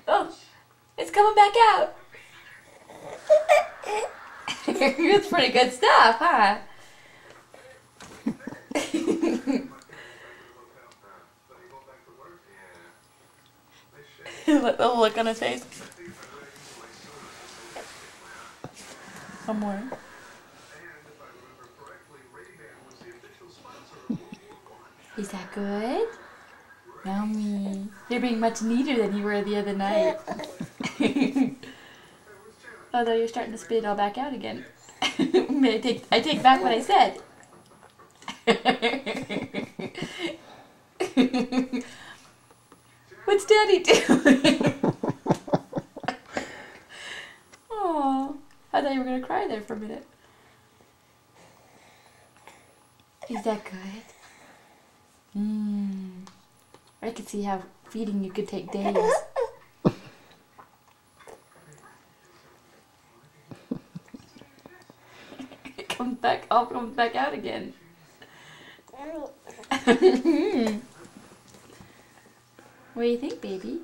Oh, it's coming back out. It's pretty good stuff, huh? The look on his face. One more. Is that good? Yummy. You're being much neater than you were the other night. Although you're starting to spit it all back out again. I take back what I said. What's Daddy doing? Oh, I thought you were gonna cry there for a minute. Is that good? I could see how feeding you could take days. It comes back, all comes back out again. What do you think, baby?